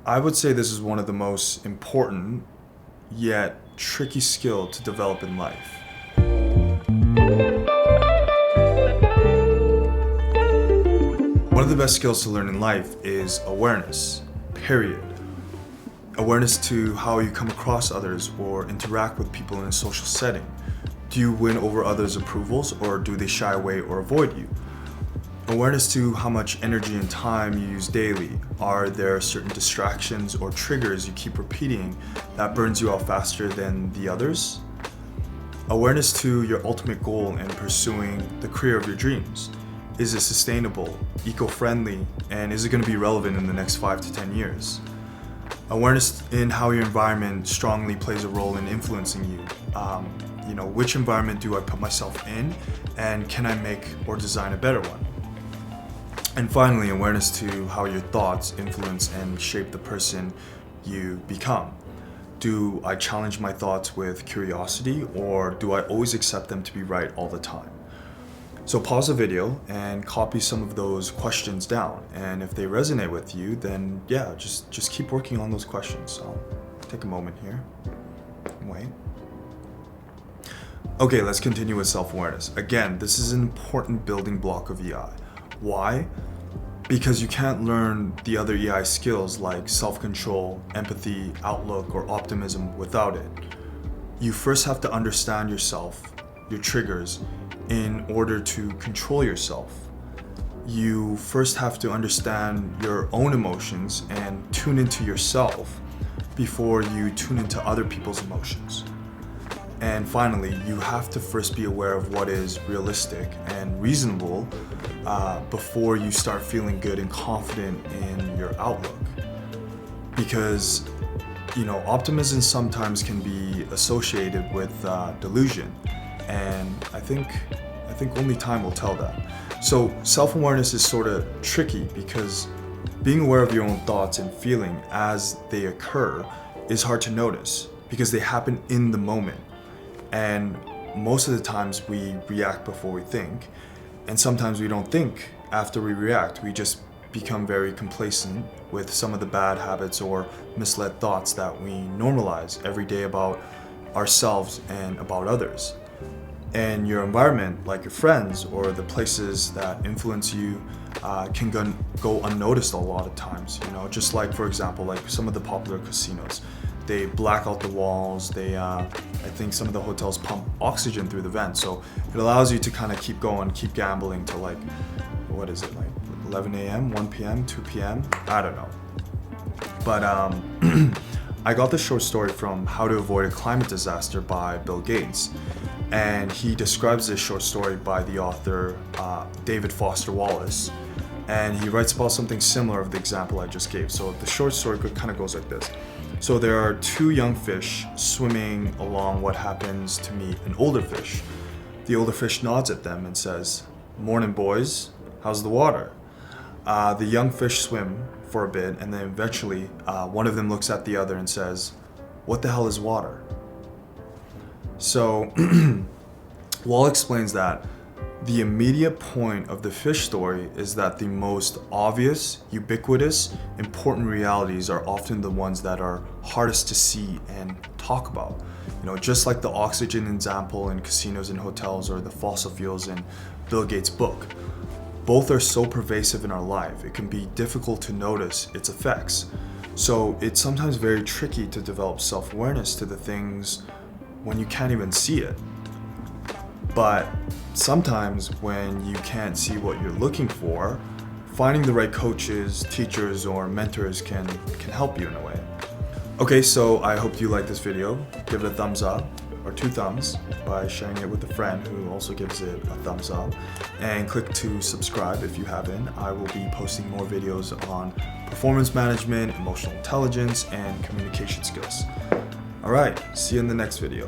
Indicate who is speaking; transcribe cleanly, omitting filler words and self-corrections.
Speaker 1: I would say this is one of the most important yet tricky skill to develop in life. One of the best skills to learn in life is awareness, period. Awareness to how you come across others or interact with people in a social setting. Do you win over others' approvals, or do they shy away or avoid you? Awareness to how much energy and time you use daily. Are there certain distractions or triggers you keep repeating that burns you out faster than the others? Awareness to your ultimate goal in pursuing the career of your dreams. Is it sustainable, eco-friendly, and is it going to be relevant in the next 5 to 10 years? Awareness in how your environment strongly plays a role in influencing you. Which environment do I put myself in, and can I make or design a better one? And finally, awareness to how your thoughts influence and shape the person you become. Do I challenge my thoughts with curiosity, or do I always accept them to be right all the time? So pause the video and copy some of those questions down. And if they resonate with you, then yeah, just keep working on those questions. So take a moment here. Wait. Okay, let's continue with self-awareness. Again, this is an important building block of EI. Why? Because you can't learn the other EI skills like self-control, empathy, outlook, or optimism without it. You first have to understand yourself, your triggers, in order to control yourself. You first have to understand your own emotions and tune into yourself before you tune into other people's emotions. And finally, you have to first be aware of what is realistic and reasonable before you start feeling good and confident in your outlook. Because, optimism sometimes can be associated with delusion, and I think only time will tell that. So self-awareness is sort of tricky because being aware of your own thoughts and feeling as they occur is hard to notice because they happen in the moment. And most of the times we react before we think, and sometimes we don't think after we react. We just become very complacent with some of the bad habits or misled thoughts that we normalize every day about ourselves and about others. And your environment, like your friends or the places that influence you, can go unnoticed a lot of times. Just like, for example, like some of the popular casinos. They black out the walls. I think some of the hotels pump oxygen through the vents, so it allows you to kind of keep going, keep gambling till like 11 a.m., 1 p.m., 2 p.m. I don't know. But I got this short story from How to Avoid a Climate Disaster by Bill Gates, and he describes this short story by the author David Foster Wallace, and he writes about something similar of the example I just gave. So the short story kind of goes like this. So there are two young fish swimming along what happens to meet an older fish. The older fish nods at them and says, "Morning, boys. How's the water?" The young fish swim for a bit, and then eventually one of them looks at the other and says, "What the hell is water?" So Wall explains that the immediate point of the fish story is that the most obvious, ubiquitous, important realities are often the ones that are hardest to see and talk about. Just like the oxygen example in casinos and hotels, or the fossil fuels in Bill Gates' book. Both are so pervasive in our life, it can be difficult to notice its effects. So it's sometimes very tricky to develop self-awareness to the things when you can't even see it. But sometimes when you can't see what you're looking for, finding the right coaches, teachers, or mentors can help you in a way. Okay, so I hope you like this video. Give it a thumbs up, or 2 thumbs, by sharing it with a friend who also gives it a thumbs up. And click to subscribe if you haven't. I will be posting more videos on performance management, emotional intelligence, and communication skills. All right, see you in the next video.